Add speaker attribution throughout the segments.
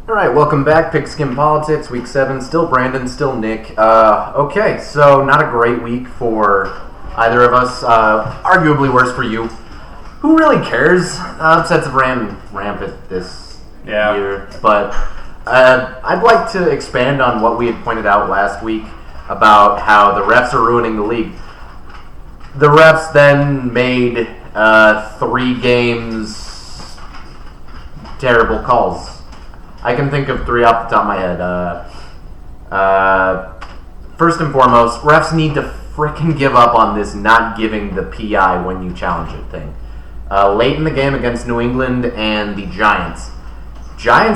Speaker 1: All right, welcome back. Pigskin Politics, Week 7. Still Brandon, still Nick. Okay, so not a great week for either of us. Arguably worse for you. Who really cares? Upsets have ran rampant this year. But I'd like to expand on what we had pointed out last week about how the refs are ruining the league. The refs then made 3 games terrible calls. I can think of 3 off the top of my head. First and foremost, refs need to frickin' give up on this not giving the PI when you challenge it thing. Late in the game against New England and the Giants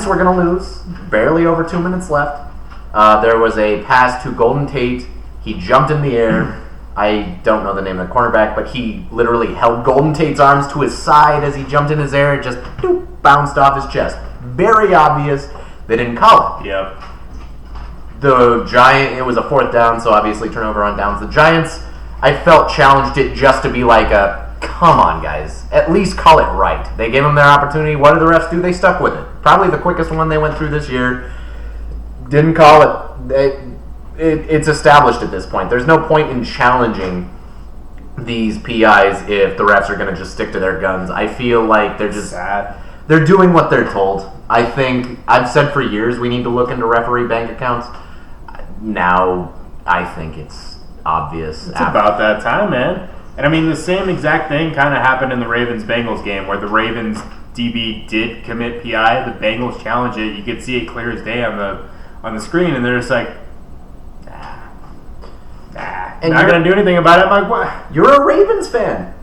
Speaker 1: were going to lose. Barely over 2 minutes left. There was a pass to Golden Tate. He jumped in the air. I don't know the name of the cornerback, but he literally held Golden Tate's arms to his side as he jumped in his air and just bounced off his chest. Very obvious. They didn't call it.
Speaker 2: Yep.
Speaker 1: It was a 4th down, so obviously turnover on downs. The Giants, I felt challenged it just to be like come on, guys. At least call it right. They gave them their opportunity. What did the refs do? They stuck with it. Probably the quickest one they went through this year. Didn't call it. It's established at this point. There's no point in challenging these PIs if the refs are going to just stick to their guns. I feel like they're just
Speaker 2: sad.
Speaker 1: They're doing what they're told. I think I've said for years we need to look into referee bank accounts. Now I think it's obvious.
Speaker 2: It's about that time, man. And I mean, the same exact thing kind of happened in the Ravens-Bengals game where the Ravens DB did commit PI. The Bengals challenged it. You could see it clear as day on the screen, and they're just like,
Speaker 1: and
Speaker 2: not going to do anything about it. I'm like, what?
Speaker 1: You're a Ravens fan.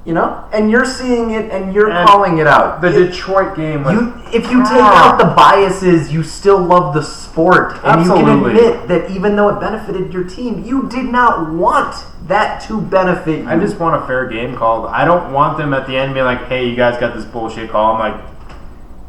Speaker 1: You know? And you're seeing it and you're calling it out.
Speaker 2: The Detroit game was...
Speaker 1: If you take out the biases, you still love the sport. And
Speaker 2: Absolutely.
Speaker 1: You can admit that even though it benefited your team, you did not want that to benefit you.
Speaker 2: I just want a fair game called. I don't want them at the end being like, hey, you guys got this bullshit call. I'm like,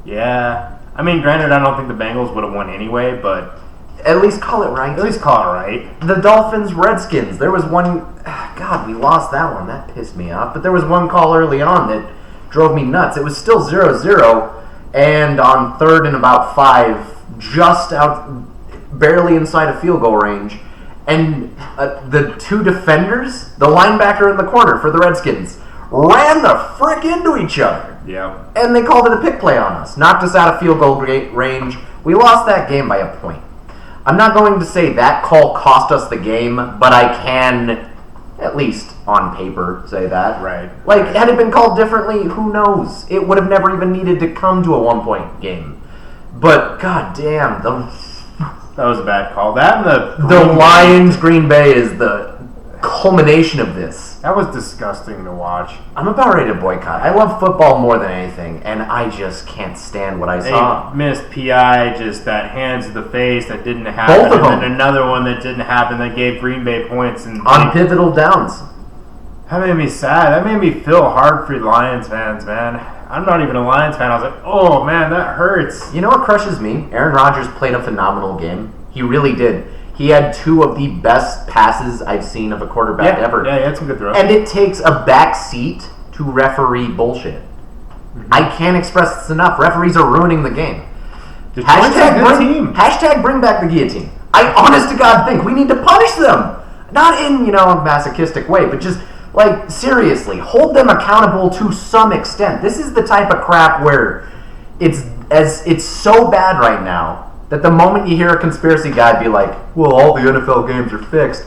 Speaker 2: yeah. I mean, granted, I don't think the Bengals would have won anyway, but...
Speaker 1: At least call it right.
Speaker 2: At least call it right.
Speaker 1: The Dolphins-Redskins. There was one... God, we lost that one. That pissed me off. But there was one call early on that drove me nuts. It was still 0-0, and on 3rd and about 5, just out, barely inside of field goal range, and the 2 defenders, the linebacker in the corner for the Redskins, ran the frick into each other.
Speaker 2: Yeah.
Speaker 1: And they called it a pick play on us. Knocked us out of field goal range. We lost that game by a point. I'm not going to say that call cost us the game, but I can, at least on paper, say that.
Speaker 2: Right.
Speaker 1: Like, had it been called differently, who knows? It would have never even needed to come to a 1-point game. But, goddamn,
Speaker 2: that was a bad call. That and
Speaker 1: the Lions Green Bay is the culmination of this.
Speaker 2: That was disgusting to watch.
Speaker 1: I'm about ready to boycott. I love football more than anything, and I just can't stand what I saw.
Speaker 2: They missed PI, just that hands to the face that didn't happen.
Speaker 1: Both of them.
Speaker 2: And then another one that didn't happen that gave Green Bay points.
Speaker 1: On pivotal downs.
Speaker 2: That made me sad. That made me feel hard for Lions fans, man. I'm not even a Lions fan. I was like, oh, man, that hurts.
Speaker 1: You know what crushes me? Aaron Rodgers played a phenomenal game. He really did. He had 2 of the best passes I've seen of a quarterback ever.
Speaker 2: Yeah, he had some good throws.
Speaker 1: And it takes a back seat to referee bullshit. Mm-hmm. I can't express this enough. Referees are ruining the game. Hashtag bring back the guillotine. I honest to God think we need to punish them. Not in, a masochistic way, but just, like, seriously, hold them accountable to some extent. This is the type of crap where it's so bad right now that the moment you hear a conspiracy guy be like, well, all the NFL games are fixed,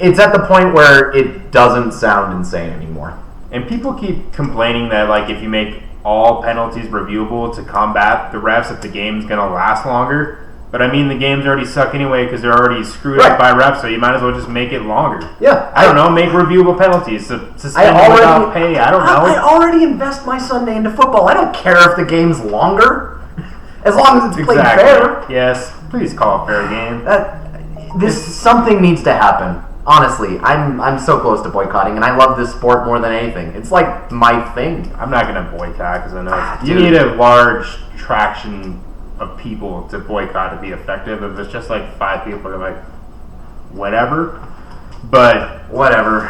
Speaker 1: it's at the point where it doesn't sound insane anymore.
Speaker 2: And people keep complaining that, like, if you make all penalties reviewable to combat the refs, if the game's going to last longer. But, I mean, the games already suck anyway because they're already screwed up by refs, so you might as well just make it longer.
Speaker 1: Yeah.
Speaker 2: I don't know, make reviewable penalties. Suspend without pay, I don't know.
Speaker 1: I already invest my Sunday into football. I don't care if the game's longer. As long as it's played fair.
Speaker 2: Yes, please call a fair game.
Speaker 1: Something needs to happen. Honestly, I'm so close to boycotting, and I love this sport more than anything. It's like my thing.
Speaker 2: I'm not going to boycott because I know you need a large traction of people to boycott to be effective. If it's just like 5 people, are like, whatever. But
Speaker 1: whatever.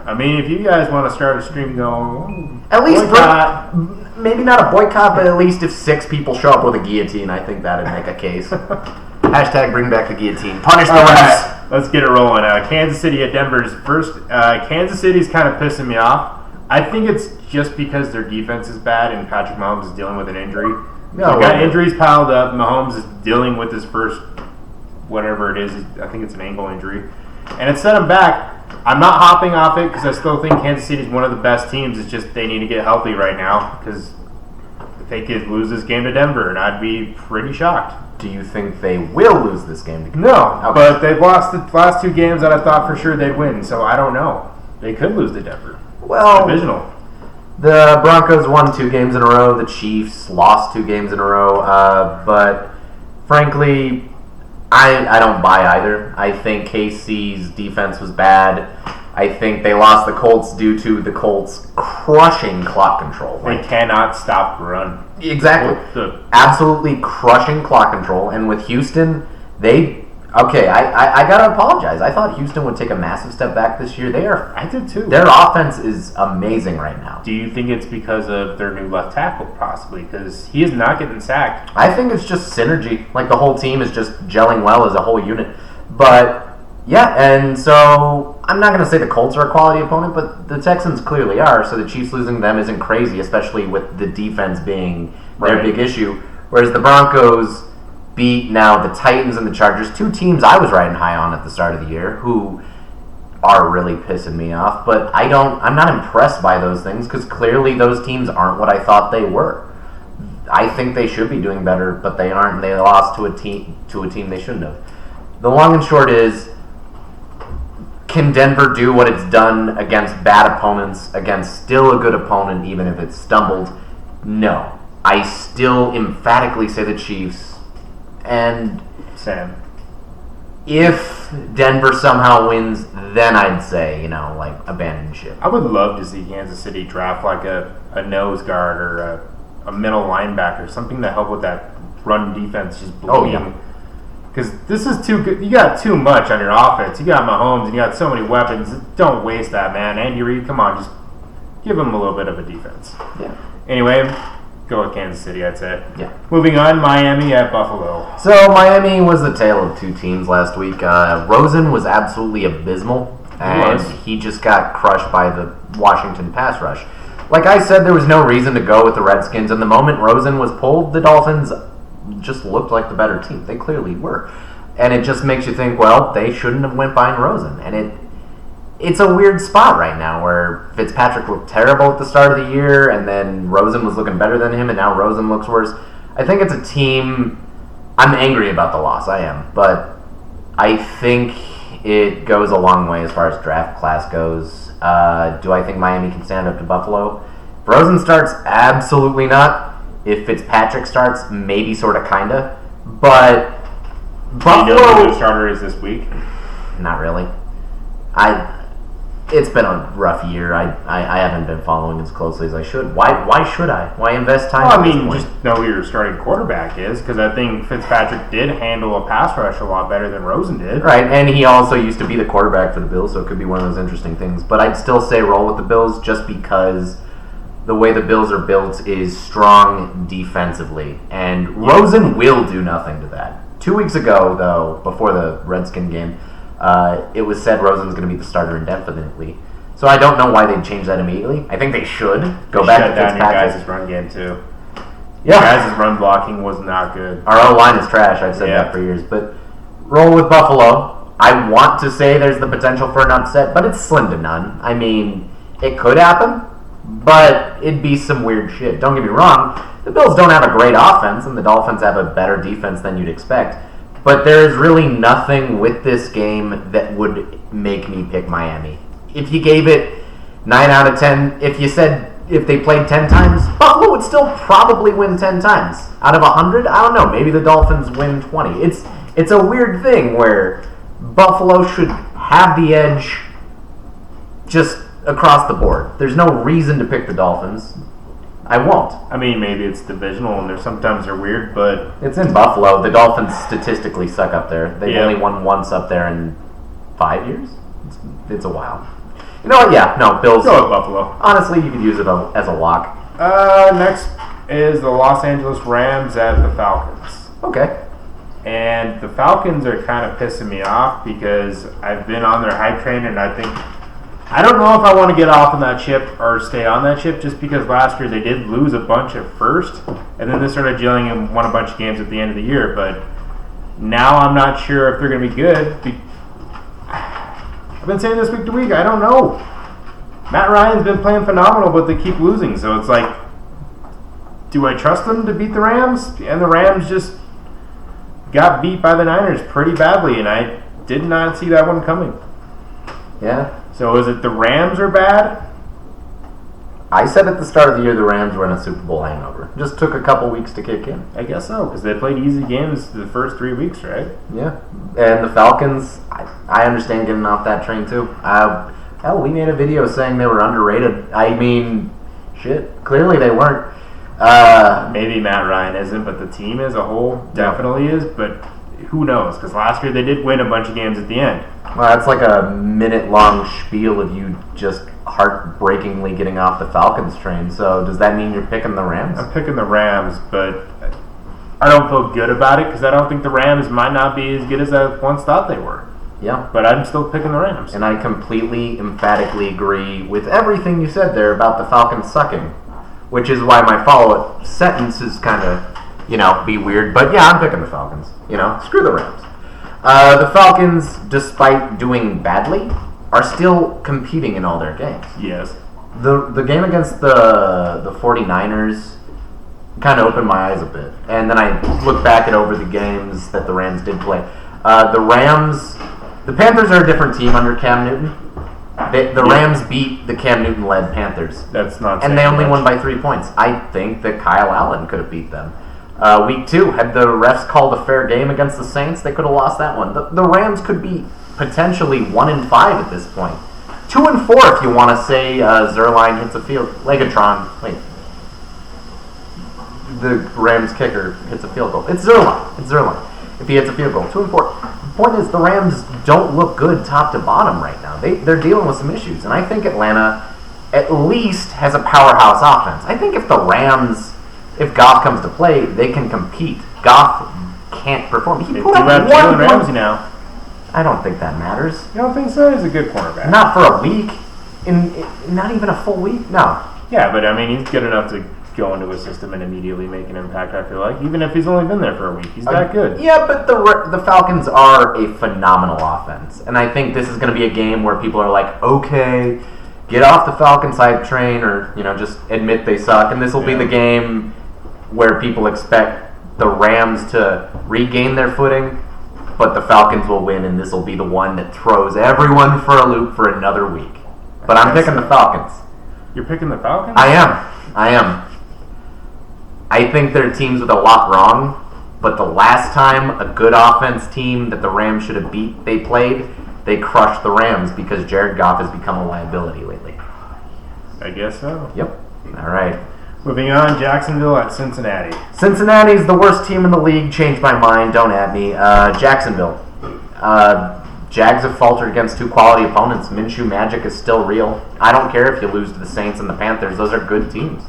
Speaker 2: I mean, if you guys want to start a stream going,
Speaker 1: at least
Speaker 2: boycott.
Speaker 1: maybe not a boycott, but at least if 6 people show up with a guillotine, I think that'd make a case. Hashtag bring back the guillotine. Punish the refs.
Speaker 2: Right, let's get it rolling. Kansas City at Denver's first. Kansas City's kind of pissing me off. I think it's just because their defense is bad and Patrick Mahomes is dealing with an injury.
Speaker 1: No,
Speaker 2: got injuries piled up. Mahomes is dealing with his first, whatever it is. I think it's an ankle injury. And it set him back. I'm not hopping off it because I still think Kansas City is one of the best teams. It's just they need to get healthy right now because they could lose this game to Denver, and I'd be pretty shocked.
Speaker 1: Do you think they will lose this game to
Speaker 2: No, okay. But they've lost the last 2 games that I thought for sure they'd win, so I don't know. They could lose to Denver.
Speaker 1: Well,
Speaker 2: it's divisional.
Speaker 1: The Broncos won 2 games in a row. The Chiefs lost 2 games in a row. But frankly, I don't buy either. I think KC's defense was bad. I think they lost the Colts due to the Colts crushing clock control.
Speaker 2: They cannot stop the run.
Speaker 1: Exactly. Absolutely crushing clock control. And with Houston, I gotta apologize. I thought Houston would take a massive step back this year.
Speaker 2: I did too.
Speaker 1: Their offense is amazing right now.
Speaker 2: Do you think it's because of their new left tackle, possibly? Because he is not getting sacked.
Speaker 1: I think it's just synergy. Like the whole team is just gelling well as a whole unit. But yeah, and so I'm not going to say the Colts are a quality opponent, but the Texans clearly are. So the Chiefs losing them isn't crazy, especially with the defense being their big issue. Whereas the Broncos beat now the Titans and the Chargers, 2 teams I was riding high on at the start of the year, who are really pissing me off. But I'm not impressed by those things because clearly those teams aren't what I thought they were. I think they should be doing better, but they aren't. They lost to a team they shouldn't have. The long and short is, can Denver do what it's done against bad opponents, against still a good opponent, even if it's stumbled? No. I still emphatically say the Chiefs. And
Speaker 2: Sam,
Speaker 1: if Denver somehow wins, then I'd say, abandon ship.
Speaker 2: I would love to see Kansas City draft like a nose guard or a middle linebacker, something to help with that run defense just bleeding.
Speaker 1: Oh, yeah.
Speaker 2: Because this is too good. You got too much on your offense. You got Mahomes and you got so many weapons. Don't waste that, man. Andy Reid, come on, just give him a little bit of a defense.
Speaker 1: Yeah.
Speaker 2: Anyway, go with Kansas City, I'd say.
Speaker 1: Yeah.
Speaker 2: Moving on, Miami at Buffalo.
Speaker 1: So Miami was the tale of 2 teams last week. Rosen was absolutely abysmal, and he just got crushed by the Washington pass rush. Like I said, there was no reason to go with the Redskins, and the moment Rosen was pulled, the Dolphins just looked like the better team. They clearly were. And it just makes you think, well, they shouldn't have went buying Rosen. And it's a weird spot right now where Fitzpatrick looked terrible at the start of the year, and then Rosen was looking better than him, and now Rosen looks worse. I think it's a team. I'm angry about the loss, I am. But I think it goes a long way as far as draft class goes. Do I think Miami can stand up to Buffalo? If Rosen starts, absolutely not. If Fitzpatrick starts, maybe, sort of, kinda. But Buffalo...
Speaker 2: Do you know who the starter is this week?
Speaker 1: Not really. It's been a rough year. I haven't been following as closely as I should. Why should I? Why invest time?
Speaker 2: Well, I mean, just know who your starting quarterback is, because I think Fitzpatrick did handle a pass rush a lot better than Rosen did.
Speaker 1: Right, and he also used to be the quarterback for the Bills, so it could be one of those interesting things. But I'd still say roll with the Bills just because the way the Bills are built is strong defensively, and Rosen will do nothing to that. 2 weeks ago, though, before the Redskin game, it was said Rosen's going to be the starter indefinitely. So I don't know why they'd change that immediately. I think they should go back to
Speaker 2: Fitzpatrick. Your guys' run game too. Yeah, your guys' run blocking was not good.
Speaker 1: Our O-line is trash. I've said that for years. But roll with Buffalo. I want to say there's the potential for an upset, but it's slim to none. I mean, it could happen, but it'd be some weird shit. Don't get me wrong. The Bills don't have a great offense, and the Dolphins have a better defense than you'd expect. But there is really nothing with this game that would make me pick Miami. If you gave it 9 out of 10, if you said if they played 10 times, Buffalo would still probably win 10 times. Out of 100, I don't know, maybe the Dolphins win 20. It's a weird thing where Buffalo should have the edge just across the board. There's no reason to pick the Dolphins. I won't.
Speaker 2: I mean, maybe it's divisional and sometimes they're weird, but...
Speaker 1: It's in Buffalo. The Dolphins statistically suck up there. They've only won once up there in 5 years? It's a while. You know what? Yeah, no, Bills.
Speaker 2: Go with Buffalo.
Speaker 1: Honestly, you could use it as a lock.
Speaker 2: Next is the Los Angeles Rams at the Falcons.
Speaker 1: Okay.
Speaker 2: And the Falcons are kind of pissing me off because I've been on their hype train, and I don't know if I want to get off on that ship or stay on that ship, just because last year they did lose a bunch at first, and then they started gelling and won a bunch of games at the end of the year. But now I'm not sure if they're going to be good. I've been saying this week to week, I don't know. Matt Ryan's been playing phenomenal, but they keep losing. So it's like, do I trust them to beat the Rams? And the Rams just got beat by the Niners pretty badly, and I did not see that one coming.
Speaker 1: Yeah.
Speaker 2: So is it the Rams are bad?
Speaker 1: I said at the start of the year the Rams were in a Super Bowl hangover. Just took a couple weeks to kick in.
Speaker 2: I guess so, because they played easy games the first 3 weeks, right?
Speaker 1: Yeah. And the Falcons, I understand getting off that train too. We made a video saying they were underrated. I mean, shit, clearly they weren't.
Speaker 2: Maybe Matt Ryan isn't, but the team as a whole definitely is. But who knows? Because last year they did win a bunch of games at the end.
Speaker 1: Well, that's like a minute-long spiel of you just heartbreakingly getting off the Falcons train. So does that mean you're picking the Rams?
Speaker 2: I'm picking the Rams, but I don't feel good about it because I don't think the Rams might not be as good as I once thought they were.
Speaker 1: Yeah.
Speaker 2: But I'm still picking the Rams.
Speaker 1: And I completely, emphatically agree with everything you said there about the Falcons sucking, which is why my follow-up sentence is kind of, be weird. But yeah, I'm picking the Falcons. Screw the Rams. The Falcons, despite doing badly, are still competing in all their games.
Speaker 2: Yes.
Speaker 1: The game against the 49ers kind of opened my eyes a bit. And then I look back at over the games that the Rams did play. The Panthers are a different team under Cam Newton. The Rams beat the Cam Newton-led Panthers.
Speaker 2: That's not.
Speaker 1: And they only won by 3 points. I think that Kyle Allen could have beat them. Week 2, had the refs called a fair game against the Saints, they could have lost that one. The Rams could be potentially 1-5 at this point. 2-4 if you want to say Zerline hits a field. The Rams kicker hits a field goal. It's Zerline. If he hits a field goal. 2-4. The point is, the Rams don't look good top to bottom right now. They're dealing with some issues. And I think Atlanta at least has a powerhouse offense. I think if Goff comes to play, they can compete. Goff can't perform. He put up
Speaker 2: Jalen Ramsey now.
Speaker 1: I don't think that matters.
Speaker 2: You don't think so? He's a good cornerback.
Speaker 1: Not for a week. Not even a full week? No.
Speaker 2: Yeah, but he's good enough to go into a system and immediately make an impact, I feel like. Even if he's only been there for a week. He's that good.
Speaker 1: Yeah, but the Falcons are a phenomenal offense. And I think this is going to be a game where people are like, okay, get off the Falcons hype train or, just admit they suck. And this will be the game where people expect the Rams to regain their footing, but the Falcons will win, and this will be the one that throws everyone for a loop for another week. But I'm picking the Falcons.
Speaker 2: You're picking the Falcons?
Speaker 1: I am. I think their team's with a lot wrong, but the last time a good offense team that the Rams should have beat they played, they crushed the Rams because Jared Goff has become a liability lately.
Speaker 2: I guess so.
Speaker 1: Yep. All right.
Speaker 2: Moving on, Jacksonville at Cincinnati.
Speaker 1: Cincinnati's the worst team in the league. Changed my mind. Don't at me. Jacksonville. Jags have faltered against 2 quality opponents. Minshew magic is still real. I don't care if you lose to the Saints and the Panthers. Those are good teams.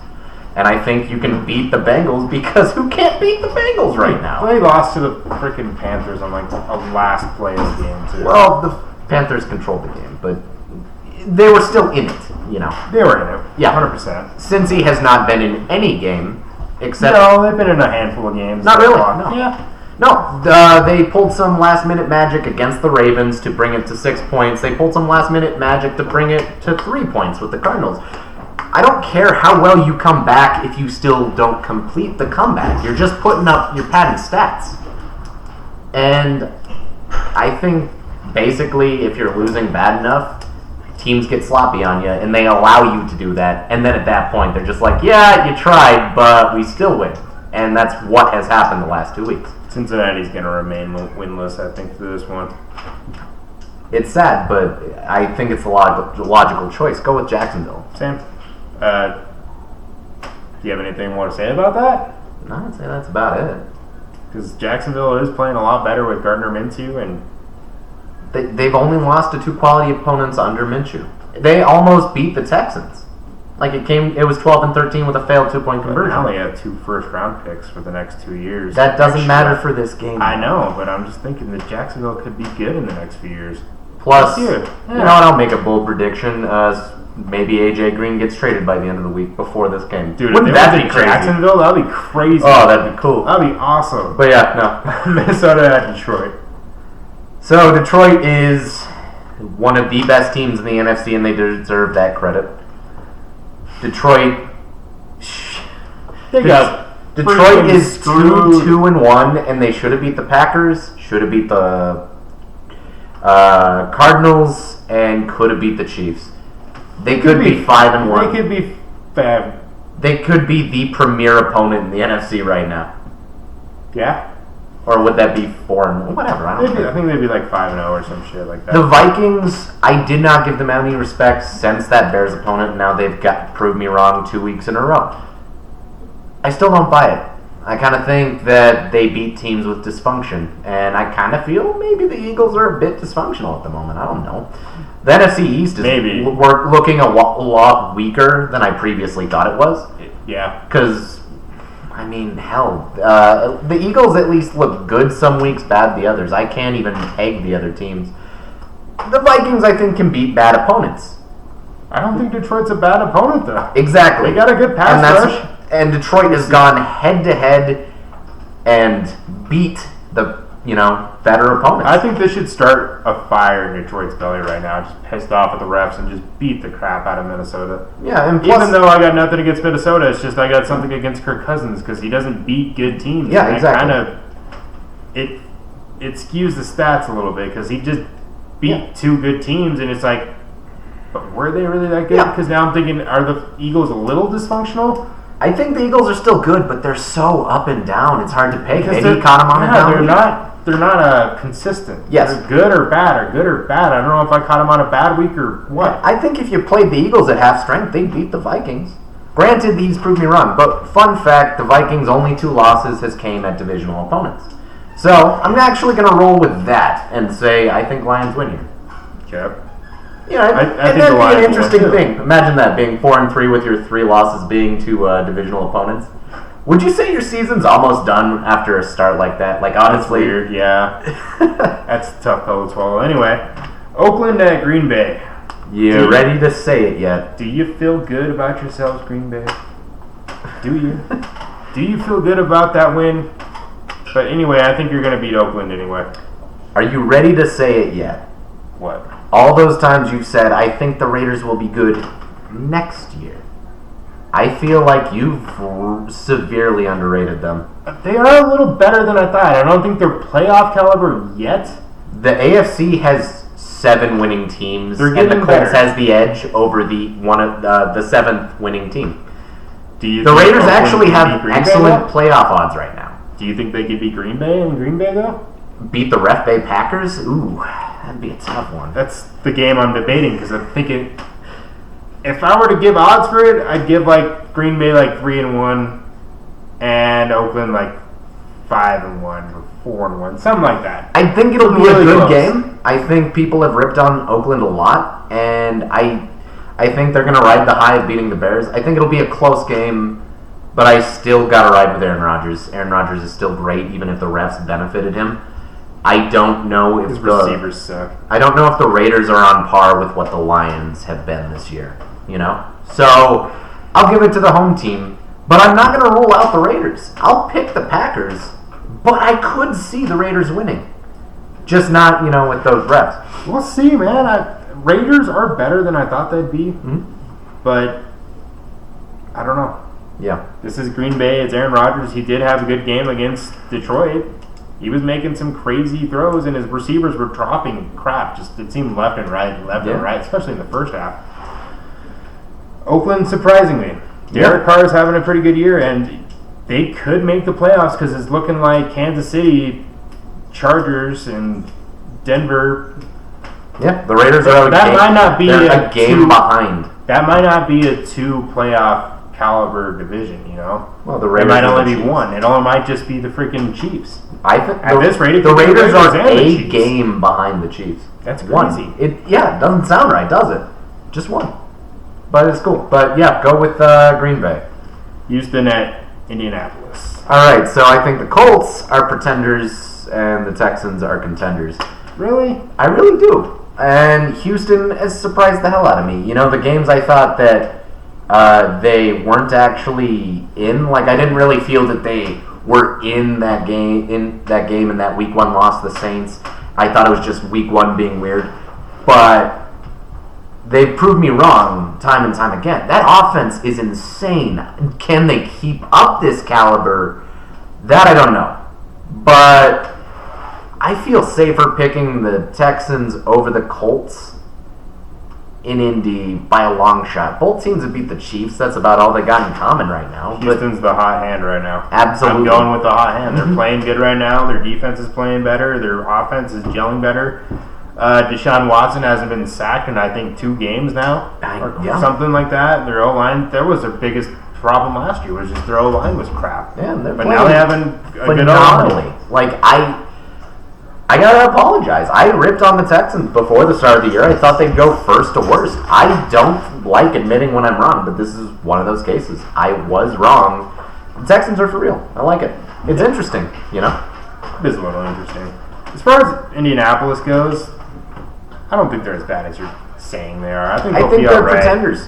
Speaker 1: And I think you can beat the Bengals because who can't beat the Bengals right now?
Speaker 2: They lost to the freaking Panthers on a last play of the game, too.
Speaker 1: Well, the Panthers controlled the game, but they were still in it,
Speaker 2: They were in it.
Speaker 1: Yeah.
Speaker 2: 100%.
Speaker 1: Cincy has not been in any game except...
Speaker 2: No, they've been in a handful of games.
Speaker 1: Not really, no.
Speaker 2: Yeah.
Speaker 1: No, they pulled some last-minute magic against the Ravens to bring it to 6 points. They pulled some last-minute magic to bring it to 3 points with the Cardinals. I don't care how well you come back if you still don't complete the comeback. You're just putting up your padded stats. And I think, basically, if you're losing bad enough, teams get sloppy on you, and they allow you to do that. And then at that point, they're just like, yeah, you tried, but we still win. And that's what has happened the last 2 weeks.
Speaker 2: Cincinnati's going to remain winless, I think, through this one.
Speaker 1: It's sad, but I think it's a logical choice. Go with Jacksonville.
Speaker 2: Same. Do you have anything more to say about that?
Speaker 1: No, I'd say that's about it.
Speaker 2: Because Jacksonville is playing a lot better with Gardner Minshew, and
Speaker 1: they've only lost to 2 quality opponents under Minshew. They almost beat the Texans. Like it was 12 and 13 with a failed 2-point
Speaker 2: But
Speaker 1: conversion.
Speaker 2: now they have 2 first-round picks for the next 2 years.
Speaker 1: That doesn't matter for this game.
Speaker 2: I know, but I'm just thinking that Jacksonville could be good in the next few years.
Speaker 1: Plus,
Speaker 2: you
Speaker 1: know what? I'll make a bold prediction. Maybe AJ Green gets traded by the end of the week before this game.
Speaker 2: Dude,
Speaker 1: wouldn't
Speaker 2: if
Speaker 1: that
Speaker 2: be
Speaker 1: be crazy?
Speaker 2: Jacksonville, that'd be crazy.
Speaker 1: Oh, that'd be cool.
Speaker 2: That'd be awesome.
Speaker 1: But yeah, no.
Speaker 2: Minnesota at Detroit.
Speaker 1: So Detroit is one of the best teams in the NFC, and they deserve that credit. Detroit is 2-1, and they should have beat the Packers, should have beat the Cardinals, and could have beat the Chiefs. They could be 5-1.
Speaker 2: They could be fab.
Speaker 1: They could be the premier opponent in the NFC right now.
Speaker 2: Yeah.
Speaker 1: Or would that be 4-1? Whatever. I don't know.
Speaker 2: I think they'd be like 5-0 or some shit like that.
Speaker 1: The Vikings, I did not give them any respect since that Bears opponent. Now they've proved me wrong 2 weeks in a row. I still don't buy it. I kind of think that they beat teams with dysfunction, and I kind of feel maybe the Eagles are a bit dysfunctional at the moment. I don't know. The NFC East is looking a lot weaker than I previously thought it was.
Speaker 2: Yeah.
Speaker 1: Because, I mean, hell, the Eagles at least look good some weeks, bad the others. I can't even peg the other teams. The Vikings, I think, can beat bad opponents.
Speaker 2: I don't think Detroit's a bad opponent, though.
Speaker 1: Exactly.
Speaker 2: They got a good pass rush.
Speaker 1: And Detroit has gone head-to-head and beat the, better opponents.
Speaker 2: I think they should start a fire in Detroit's belly right now. Just pissed off at the refs and just beat the crap out of Minnesota.
Speaker 1: Yeah, and plus,
Speaker 2: even though I got nothing against Minnesota, it's just I got something against Kirk Cousins because he doesn't beat good teams.
Speaker 1: Yeah, exactly.
Speaker 2: It skews the stats a little bit because he just beat 2 good teams, and it's like, but were they really that good? Because now I'm thinking, are the Eagles a little dysfunctional?
Speaker 1: I think the Eagles are still good, but they're so up and down. It's hard to peg. Maybe you caught them on a down
Speaker 2: They're not consistent.
Speaker 1: Yes.
Speaker 2: They're good or bad. I don't know if I caught them on a bad week or what.
Speaker 1: I think if you played the Eagles at half strength, they'd beat the Vikings. Granted, these proved me wrong, but fun fact, the Vikings' only 2 losses has came at divisional opponents. So I'm actually going to roll with that and say I think Lions win here.
Speaker 2: Okay.
Speaker 1: Yeah, and that'd be an interesting thing. Imagine that, being 4-3 with your 3 losses being to divisional opponents. Would you say your season's almost done after a start like that? Like, honestly,
Speaker 2: weird. Yeah, that's a tough pill to swallow. Anyway, Oakland at Green Bay.
Speaker 1: You ready to say it yet?
Speaker 2: Do you feel good about yourselves, Green Bay? Do you? Do you feel good about that win? But anyway, I think you're going to beat Oakland anyway.
Speaker 1: Are you ready to say it yet?
Speaker 2: What?
Speaker 1: All those times you've said, I think the Raiders will be good next year. I feel like you've severely underrated them.
Speaker 2: They are a little better than I thought. I don't think they're playoff caliber yet.
Speaker 1: The AFC has 7 winning teams,
Speaker 2: and
Speaker 1: the Colts has the edge over the 7th winning team.
Speaker 2: The
Speaker 1: Raiders actually have excellent playoff odds right now.
Speaker 2: Do you think they could beat Green Bay in Green Bay, though?
Speaker 1: Beat the Ref Bay Packers? Ooh, that'd be a tough one.
Speaker 2: That's the game I'm debating, because I'm thinking, if I were to give odds for it, I'd give like Green Bay like 3-1 and Oakland like 5-1 or 4-1, something like that.
Speaker 1: I think it'll be really a good game. I think people have ripped on Oakland a lot, and I think they're going to ride the high of beating the Bears. I think it'll be a close game, but I still got to ride with Aaron Rodgers. Aaron Rodgers is still great, even if the refs benefited him. I don't know if
Speaker 2: his receivers suck.
Speaker 1: I don't know if the Raiders are on par with what the Lions have been this year. So I'll give it to the home team, but I'm not going to rule out the Raiders. I'll pick the Packers, but I could see the Raiders winning. Just not, with those refs.
Speaker 2: We'll see, man. Raiders are better than I thought they'd be, but I don't know.
Speaker 1: Yeah.
Speaker 2: This is Green Bay. It's Aaron Rodgers. He did have a good game against Detroit. He was making some crazy throws, and his receivers were dropping crap. Just it seemed left and right, especially in the first half. Oakland, surprisingly, Derek Carr is having a pretty good year, and they could make the playoffs because it's looking like Kansas City, Chargers, and Denver.
Speaker 1: Yeah, the Raiders are a game behind.
Speaker 2: That might not be a 2 playoff caliber division,
Speaker 1: Well, the Raiders
Speaker 2: might only be 1. It only might just be the freaking Chiefs.
Speaker 1: I think
Speaker 2: at this rate,
Speaker 1: the Raiders are a game behind the Chiefs.
Speaker 2: That's crazy.
Speaker 1: It doesn't sound right, does it? Just 1. but it's cool. But yeah, go with Green Bay.
Speaker 2: Houston at Indianapolis.
Speaker 1: All right, so I think the Colts are pretenders and the Texans are contenders.
Speaker 2: Really?
Speaker 1: I really do. And Houston has surprised the hell out of me. You know, the games I thought that they weren't actually in, like I didn't really feel that they were in that game in that week 1 loss to the Saints. I thought it was just week 1 being weird. But they've proved me wrong time and time again. That offense is insane. Can they keep up this caliber? That I don't know. But I feel safer picking the Texans over the Colts in Indy by a long shot. Both teams have beat the Chiefs. That's about all they got in common right now.
Speaker 2: Houston's the hot hand right now.
Speaker 1: Absolutely.
Speaker 2: I'm going with the hot hand. They're playing good right now. Their defense is playing better. Their offense is gelling better. Deshaun Watson hasn't been sacked in, I think, 2 games now. Or something like that. Their O-line, that was their biggest problem last year, was just their O-line was crap.
Speaker 1: Yeah,
Speaker 2: but now they have a good
Speaker 1: O-line. Like, I gotta apologize. I ripped on the Texans before the start of the year. I thought they'd go first to worst. I don't like admitting when I'm wrong, but this is one of those cases. I was wrong. The Texans are for real. I like it. It's interesting, you know?
Speaker 2: It is a little interesting. As far as Indianapolis goes, I don't think they're as bad as you're saying they are. I think they'll be
Speaker 1: they're
Speaker 2: all right.
Speaker 1: Pretenders.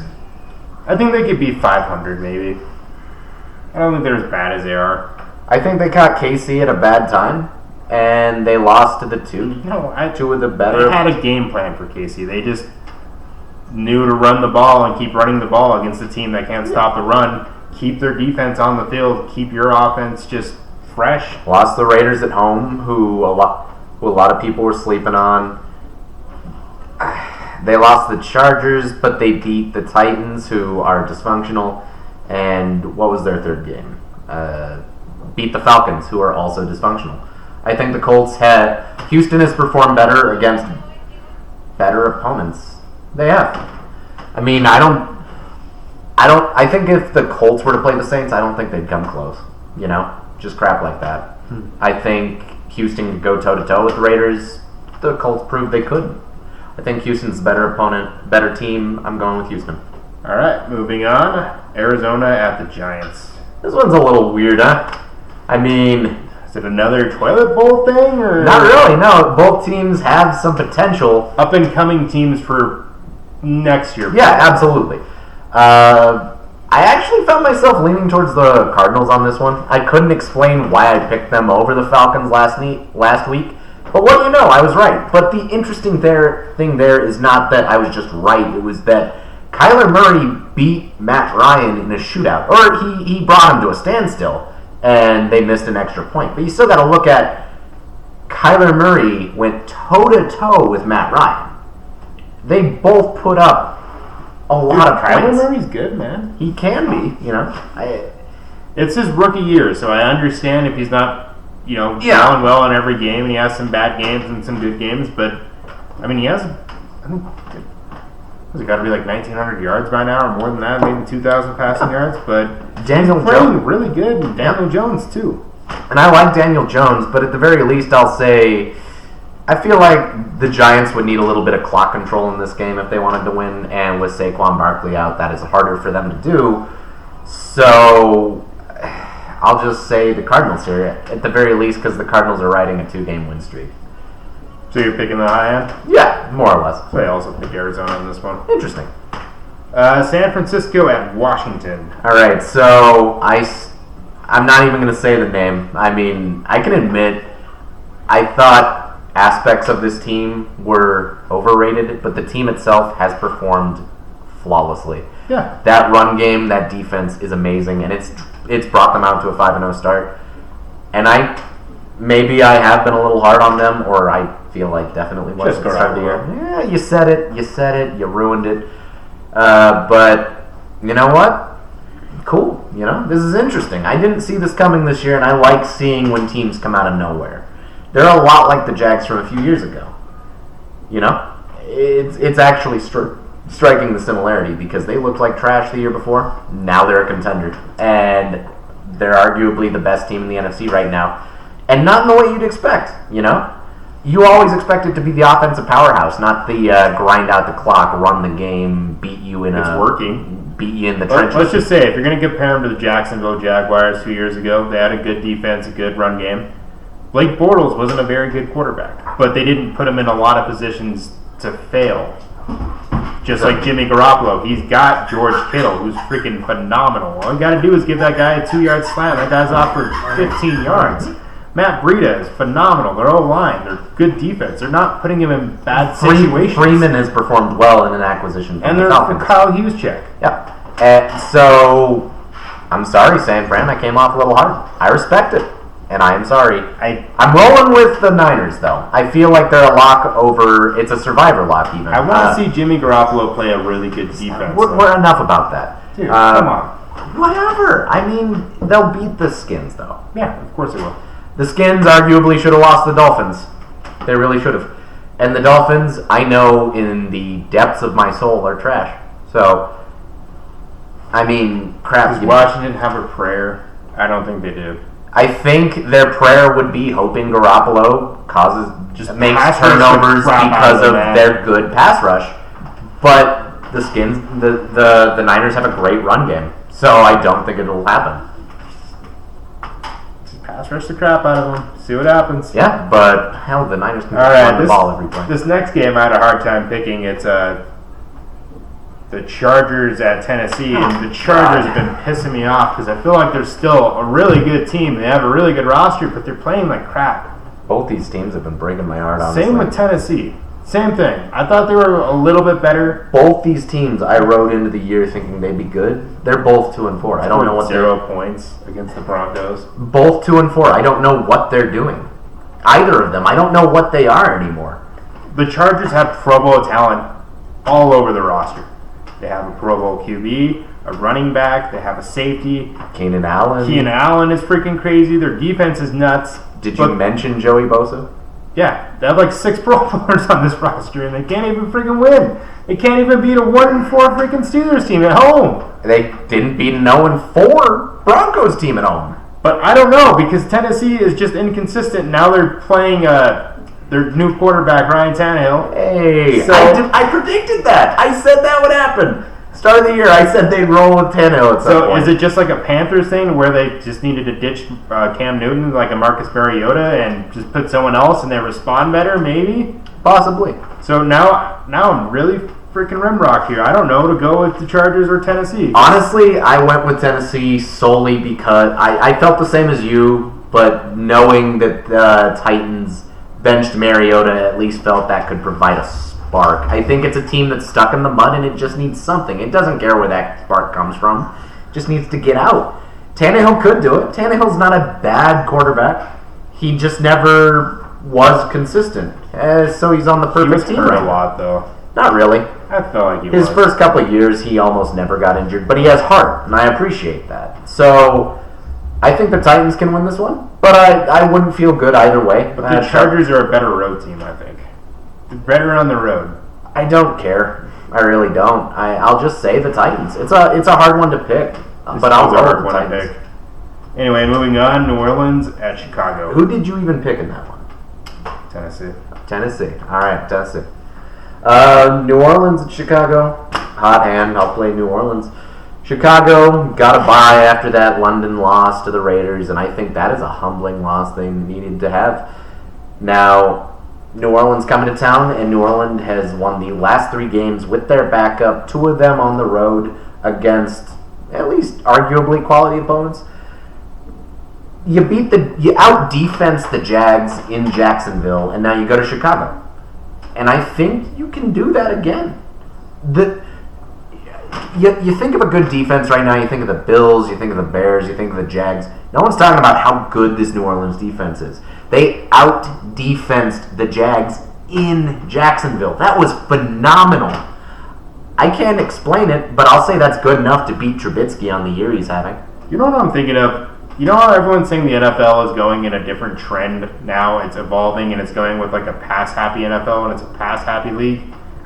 Speaker 2: I think they could be 500 maybe. I don't think they're as bad as they are.
Speaker 1: I think they caught KC at a bad time, and they lost to the two of the better.
Speaker 2: They had a game plan for KC. They just knew to run the ball and keep running the ball against a team that can't stop the run. Keep their defense on the field. Keep your offense just fresh.
Speaker 1: Lost the Raiders at home, who a lot of people were sleeping on. They lost the Chargers, but they beat the Titans, who are dysfunctional. And what was their third game? Beat the Falcons, who are also dysfunctional. I think the Colts Houston has performed better against better opponents. They have. I mean, I think if the Colts were to play the Saints, I don't think they'd come close. You know? Just crap like that. I think Houston could go toe-to-toe with the Raiders. The Colts proved they couldn't. I think Houston's a better opponent, better team. I'm going with Houston.
Speaker 2: All right, moving on. Arizona at the Giants.
Speaker 1: This one's a little weird, huh? I mean,
Speaker 2: is it another toilet bowl thing? Or
Speaker 1: not really, no. Both teams have some potential.
Speaker 2: Up-and-coming teams for next year.
Speaker 1: Yeah, absolutely. I actually found myself leaning towards the Cardinals on this one. I couldn't explain why I picked them over the Falcons last week. But what do you know? I was right. But the interesting thing there is not that I was just right. It was that Kyler Murray beat Matt Ryan in a shootout. Or he brought him to a standstill, and they missed an extra point. But you still got to look at Kyler Murray went toe-to-toe with Matt Ryan. They both put up a lot of points.
Speaker 2: Kyler Murray's good, man.
Speaker 1: He can be, you know.
Speaker 2: It's his rookie year, so I understand if he's not going well in every game, and he has some bad games and some good games, but, I mean, he has, I think, has it got to be like 1,900 yards by now, or more than that, maybe 2,000 passing yards, but
Speaker 1: Daniel
Speaker 2: he's playing really good, and Daniel Jones, too.
Speaker 1: And I like Daniel Jones, but at the very least, I'll say, I feel like the Giants would need a little bit of clock control in this game if they wanted to win, and with Saquon Barkley out, that is harder for them to do, so I'll just say the Cardinals here, at the very least, because the Cardinals are riding a 2-game win streak.
Speaker 2: So you're picking the high end?
Speaker 1: Yeah, more or less.
Speaker 2: So I also pick Arizona on this one.
Speaker 1: Interesting.
Speaker 2: San Francisco at Washington.
Speaker 1: All right, so I'm not even going to say the name. I mean, I can admit I thought aspects of this team were overrated, but the team itself has performed flawlessly.
Speaker 2: Yeah.
Speaker 1: That run game, that defense is amazing, and it's brought them out to a 5-0 start. And maybe I have been a little hard on them, or I feel like definitely was at the start of the year. Yeah, you said it, you ruined it. But you know what? Cool. You know, this is interesting. I didn't see this coming this year, and I like seeing when teams come out of nowhere. They're a lot like the Jags from a few years ago. You know, it's actually striking the similarity because they looked like trash the year before. Now they're a contender, and they're arguably the best team in the NFC right now, and not in the way you'd expect. You know, you always expect it to be the offensive powerhouse, not the grind out the clock, run the game, beat you in
Speaker 2: It's working.
Speaker 1: Beat you in the trenches.
Speaker 2: Let's just say, if you're going to compare them to the Jacksonville Jaguars 2 years ago, they had a good defense, a good run game. Blake Bortles wasn't a very good quarterback, but they didn't put him in a lot of positions to fail. Just like Jimmy Garoppolo, he's got George Kittle, who's freaking phenomenal. All you got to do is give that guy a 2-yard slant. That guy's off for 15 yards. Matt Breida is phenomenal. They're all line. They're good defense. They're not putting him in bad situations.
Speaker 1: Freeman has performed well in an acquisition.
Speaker 2: And there's the Kyle Hughes check.
Speaker 1: Yeah. So, I'm sorry, San Fran. I came off a little hard. I respect it. And I am sorry. I'm rolling with the Niners, though. I feel like they're a lock over. It's a survivor lock, even.
Speaker 2: I want to see Jimmy Garoppolo play a really good defense.
Speaker 1: We're enough about that.
Speaker 2: Dude, come on.
Speaker 1: Whatever. I mean, they'll beat the Skins, though.
Speaker 2: Yeah, of course they will.
Speaker 1: The Skins arguably should have lost the Dolphins. They really should have. And the Dolphins, I know in the depths of my soul, are trash. So, I mean, crap.
Speaker 2: Does Washington have a prayer? I don't think they do.
Speaker 1: I think their prayer would be hoping Garoppolo makes turnovers because of their good pass rush. But the Skins, the Niners have a great run game, so I don't think it'll happen.
Speaker 2: Just pass rush the crap out of them. See what happens.
Speaker 1: Yeah, but hell, the Niners can run the ball every play.
Speaker 2: This next game I had a hard time picking. It's the Chargers at Tennessee, and the Chargers have been pissing me off because I feel like they're still a really good team. They have a really good roster, but they're playing like crap.
Speaker 1: Both these teams have been breaking my heart, honestly.
Speaker 2: Same with Tennessee. Same thing. I thought they were a little bit better.
Speaker 1: Both these teams I rode into the year thinking they'd be good. They're both 2-4. I don't know what
Speaker 2: 0 points against the Broncos.
Speaker 1: Both 2-4. I don't know what they're doing. Either of them. I don't know what they are anymore.
Speaker 2: The Chargers have Pro Bowl talent all over the roster. They have a Pro Bowl QB, a running back, they have a safety.
Speaker 1: Keenan Allen.
Speaker 2: Is freaking crazy. Their defense is nuts.
Speaker 1: Did you mention Joey Bosa?
Speaker 2: Yeah, they have like 6 Pro Bowlers on this roster, and they can't even freaking win. They can't even beat a 1-4 freaking Steelers team at home.
Speaker 1: They didn't beat an 0-4 Broncos team at home.
Speaker 2: But I don't know, because Tennessee is just inconsistent. Now they're playing their new quarterback, Ryan Tannehill.
Speaker 1: Hey, so, I predicted that. I said that would happen. Start of the year, I said they'd roll with Tannehill at some point.
Speaker 2: Is it just like a Panthers thing where they just needed to ditch Cam Newton like a Marcus Mariota and just put someone else and they respond better, maybe?
Speaker 1: Possibly.
Speaker 2: So now I'm really freaking rimrock here. I don't know to go with the Chargers or Tennessee.
Speaker 1: Honestly, I went with Tennessee solely because I felt the same as you, but knowing that the Titans benched Mariota at least felt that could provide a spark. I think it's a team that's stuck in the mud and it just needs something. It doesn't care where that spark comes from. It just needs to get out. Tannehill could do it. Tannehill's not a bad quarterback. He just never was consistent. So he's on the perfect team.
Speaker 2: He was hurt a lot, though.
Speaker 1: Not really.
Speaker 2: I felt like he was.
Speaker 1: His first couple of years, he almost never got injured, but he has heart, and I appreciate that. So I think the Titans can win this one, but I wouldn't feel good either way.
Speaker 2: But the Chargers are a better road team, I think. They're better on the road.
Speaker 1: I don't care. I really don't. I'll just say the Titans. It's a hard one to pick, but I'll go with the Titans.
Speaker 2: Anyway, moving on, New Orleans at Chicago.
Speaker 1: Who did you even pick in that one? Tennessee. All right, Tennessee. New Orleans at Chicago. Hot hand. I'll play New Orleans. Chicago got a bye after that London loss to the Raiders, and I think that is a humbling loss they needed to have. Now, New Orleans coming to town, and New Orleans has won the last 3 games with their backup, 2 of them on the road against at least arguably quality opponents. You out-defense the Jags in Jacksonville, and now you go to Chicago. And I think you can do that again. You think of a good defense right now, you think of the Bills, you think of the Bears, you think of the Jags. No one's talking about how good this New Orleans defense is. They out-defensed the Jags in Jacksonville. That was phenomenal. I can't explain it, but I'll say that's good enough to beat Trubisky on the year he's having.
Speaker 2: You know what I'm thinking of? You know how everyone's saying the NFL is going in a different trend now? It's evolving and it's going with like a pass-happy NFL and it's a pass-happy league.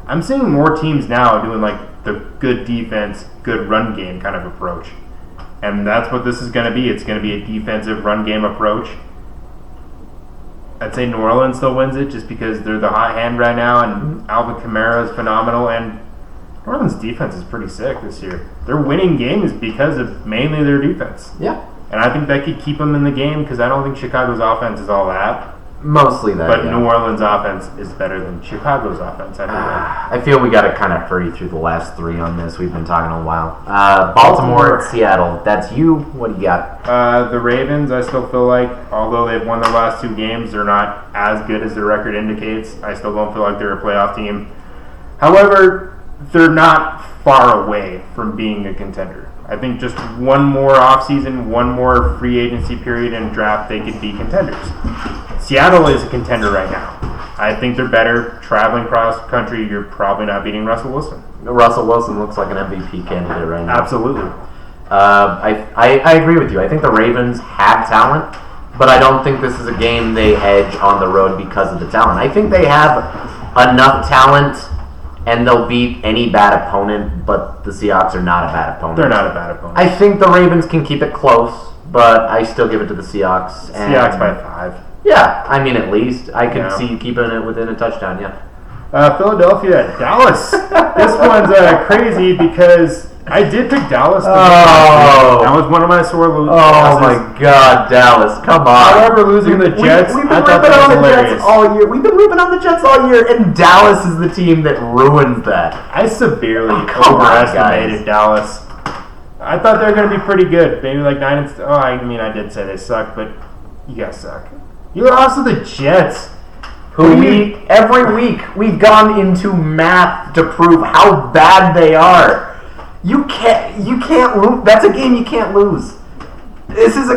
Speaker 2: I'm seeing more teams now doing like the good defense, good run game kind of approach. And that's what this is going to be. It's going to be a defensive run game approach. I'd say New Orleans still wins it just because they're the hot hand right now, and Alvin Kamara is phenomenal, and New Orleans' defense is pretty sick this year. They're winning games because of mainly their defense.
Speaker 1: Yeah.
Speaker 2: And I think that could keep them in the game because I don't think Chicago's offense is all that.
Speaker 1: Mostly that,
Speaker 2: But
Speaker 1: yeah.
Speaker 2: New Orleans' offense is better than Chicago's offense, I think.
Speaker 1: I feel we got to kind of hurry through the last three on this. We've been talking a while. Baltimore at Seattle. That's you. What do you got?
Speaker 2: The Ravens, I still feel like, although they've won their last 2 games, they're not as good as their record indicates. I still don't feel like they're a playoff team. However, they're not far away from being a contender. I think just one more offseason, one more free agency period and draft, they could be contenders. Seattle is a contender right now. I think they're better. Traveling cross country, you're probably not beating Russell Wilson.
Speaker 1: Russell Wilson looks like an MVP candidate right now.
Speaker 2: Absolutely.
Speaker 1: I agree with you. I think the Ravens have talent, but I don't think this is a game they edge on the road because of the talent. I think they have enough talent and they'll beat any bad opponent, but the Seahawks are not a bad opponent.
Speaker 2: They're not a bad opponent.
Speaker 1: I think the Ravens can keep it close, but I still give it to the Seahawks.
Speaker 2: Seahawks by 5.
Speaker 1: Yeah, I mean, at least. I could
Speaker 2: Yeah.
Speaker 1: see keeping it within a touchdown, yeah.
Speaker 2: Philadelphia at Dallas. This one's crazy because I did pick Dallas.
Speaker 1: Oh.
Speaker 2: That was one of my sore losses.
Speaker 1: Oh my God, Dallas! Come on.
Speaker 2: However, losing the Jets,
Speaker 1: we've been
Speaker 2: I thought
Speaker 1: ripping
Speaker 2: that
Speaker 1: on
Speaker 2: was
Speaker 1: the
Speaker 2: hilarious.
Speaker 1: Jets all year. We've been ripping on the Jets all year, and Dallas is the team that ruins that.
Speaker 2: I severely
Speaker 1: come on,
Speaker 2: overestimated
Speaker 1: guys.
Speaker 2: Dallas. I thought they were going to be pretty good. Maybe like 9 and... I did say they suck, but you guys suck. You lost to the Jets.
Speaker 1: Every week we've gone into math to prove how bad they are. You can't lose. That's a game you can't lose. This is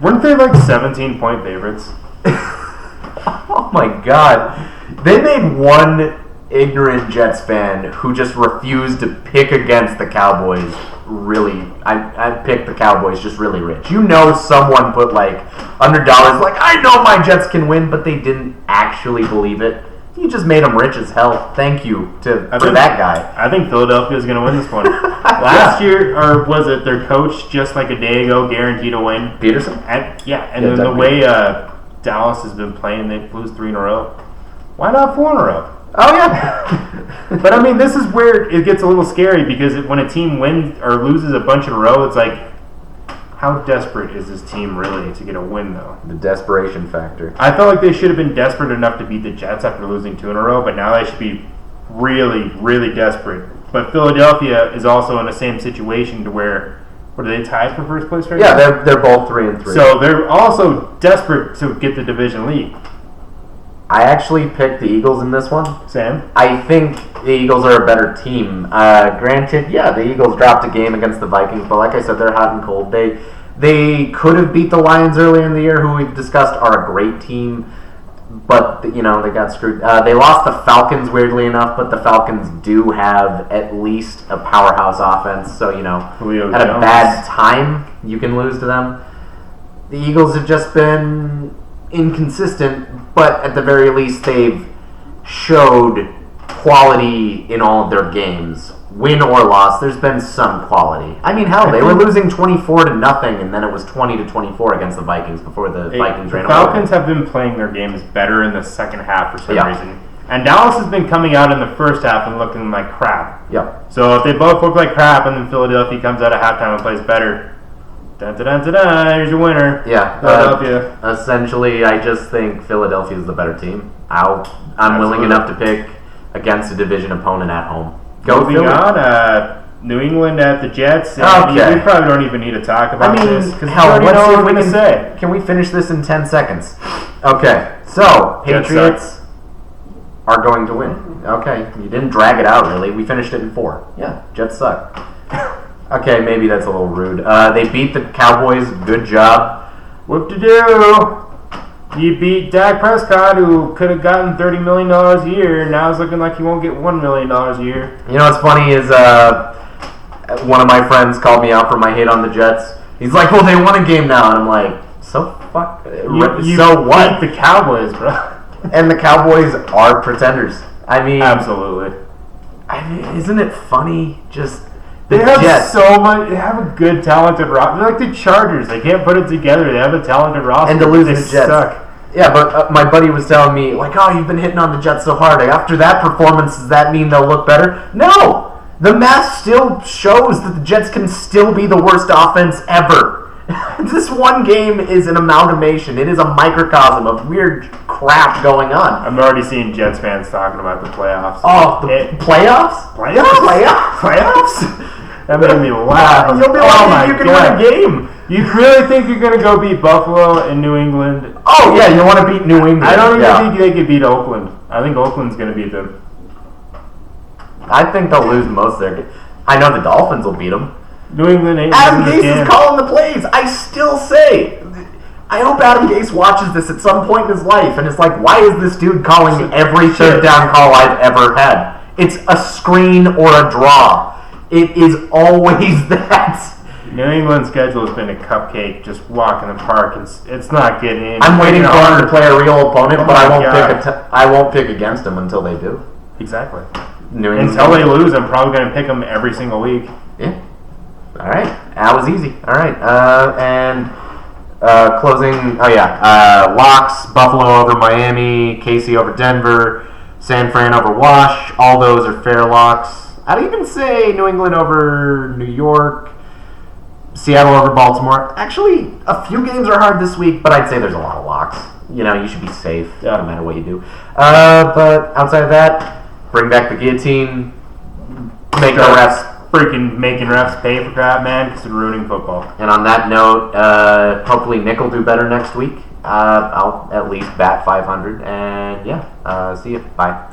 Speaker 2: Weren't they like 17-point favorites?
Speaker 1: Oh my God. They made one ignorant Jets fan who just refused to pick against the Cowboys really. I picked the Cowboys just really rich. You know, someone put like $100, like, I know my Jets can win, but they didn't actually believe it. You just made them rich as hell. Thank you for that guy.
Speaker 2: I think Philadelphia is going to win this one. Last year, or was it their coach just like a day ago guaranteed to win?
Speaker 1: Peterson?
Speaker 2: And then the way Dallas has been playing, they lose 3 in a row. Why not 4 in a row?
Speaker 1: Oh, yeah.
Speaker 2: But, I mean, this is where it gets a little scary because when a team wins or loses a bunch in a row, it's like, how desperate is this team really to get a win, though?
Speaker 1: The desperation factor.
Speaker 2: I felt like they should have been desperate enough to beat the Jets after losing 2 in a row, but now they should be really, really desperate. But Philadelphia is also in the same situation to where, what are they tied for first place right now?
Speaker 1: Yeah, they're both 3-3.
Speaker 2: So they're also desperate to get the division lead.
Speaker 1: I actually picked the Eagles in this one.
Speaker 2: Sam?
Speaker 1: I think the Eagles are a better team. Granted, yeah, the Eagles dropped a game against the Vikings, but like I said, they're hot and cold. They could have beat the Lions earlier in the year, who we've discussed are a great team, but they got screwed. They lost the Falcons, weirdly enough, but the Falcons do have at least a powerhouse offense, so
Speaker 2: Julio
Speaker 1: at
Speaker 2: Jones.
Speaker 1: a bad time, you can lose to them. The Eagles have just been inconsistent, but at the very least they've showed quality in all of their games. Win or loss, there's been some quality. I mean, hell, they were losing 24-0, and then it was 20-24 against the Vikings before the Vikings ran away.
Speaker 2: The Falcons have been playing their games better in the second half for some
Speaker 1: Yeah.
Speaker 2: reason. And Dallas has been coming out in the first half and looking like crap.
Speaker 1: Yep.
Speaker 2: So if they both look like crap and then Philadelphia comes out at halftime and plays better, here's your winner.
Speaker 1: Yeah.
Speaker 2: Philadelphia.
Speaker 1: Essentially, I just think Philadelphia is the better team. I'm willing enough to pick against a division opponent at home. Go
Speaker 2: Moving
Speaker 1: Philly.
Speaker 2: on, New England at the Jets.
Speaker 1: Okay.
Speaker 2: We probably don't even need to talk about this because
Speaker 1: hell,
Speaker 2: we already
Speaker 1: let's
Speaker 2: know
Speaker 1: see
Speaker 2: what
Speaker 1: if
Speaker 2: we're
Speaker 1: we
Speaker 2: going to say.
Speaker 1: can we finish this in 10 seconds? Okay, so
Speaker 2: Jets
Speaker 1: Patriots are going to win. Okay, you didn't drag it out really. We finished it in 4. Yeah, Jets suck. Okay, maybe that's a little rude. They beat the Cowboys. Good job.
Speaker 2: Whoop-de-doo. You beat Dak Prescott, who could have gotten $30 million a year, and now it's looking like he won't get $1 million a year.
Speaker 1: You know what's funny is one of my friends called me out for my hate on the Jets. He's like, well, they won a game now. And I'm like, so fuck.
Speaker 2: You
Speaker 1: so what?
Speaker 2: beat the Cowboys, bro.
Speaker 1: And the Cowboys are pretenders. I mean,
Speaker 2: Absolutely.
Speaker 1: Isn't it funny? Just
Speaker 2: They have
Speaker 1: Jets.
Speaker 2: so much. They have a good, talented roster. They're like the Chargers. They can't put it together. They have a talented roster.
Speaker 1: And to lose
Speaker 2: they
Speaker 1: the Jets.
Speaker 2: suck.
Speaker 1: Yeah, but my buddy was telling me, like, oh, you've been hitting on the Jets so hard. After that performance, does that mean they'll look better? No! The math still shows that the Jets can still be the worst offense ever. This one game is an amalgamation. It is a microcosm of weird crap going on.
Speaker 2: I'm already seeing Jets fans talking about the playoffs.
Speaker 1: Oh, playoffs? Playoffs?
Speaker 2: That made me laugh.
Speaker 1: You'll be lucky if you can win a game.
Speaker 2: You really think you're going to go beat Buffalo and New England?
Speaker 1: Oh, yeah, you want to beat New England.
Speaker 2: I don't even think they could beat Oakland. I think Oakland's going to beat them.
Speaker 1: I think they'll lose most of their games. I know the Dolphins will beat them.
Speaker 2: New England ain't
Speaker 1: Adam Gase is calling the plays. I still say, I hope Adam Gase watches this at some point in his life and is like, why is this dude calling every third down call I've ever had? It's a screen or a draw. It is always that.
Speaker 2: New England's schedule has been a cupcake, just walk in the park, and it's not getting in.
Speaker 1: I'm waiting for him to play a real opponent, but I won't pick against him until they do.
Speaker 2: Exactly.
Speaker 1: Until
Speaker 2: they lose, I'm probably going to pick them every single week.
Speaker 1: Yeah. All right. That was easy. All right. Closing. Oh, yeah. Locks, Buffalo over Miami, KC over Denver, San Fran over Wash. All those are fair locks. I'd even say New England over New York, Seattle over Baltimore. Actually, a few games are hard this week, but I'd say there's a lot of locks. You know, you should be safe no matter what you do. But outside of that, bring back the guillotine, make the refs.
Speaker 2: Freaking making refs pay for crap, man, because they're ruining football.
Speaker 1: And on that note, hopefully Nick will do better next week. I'll at least bat 500. And yeah, see you. Bye.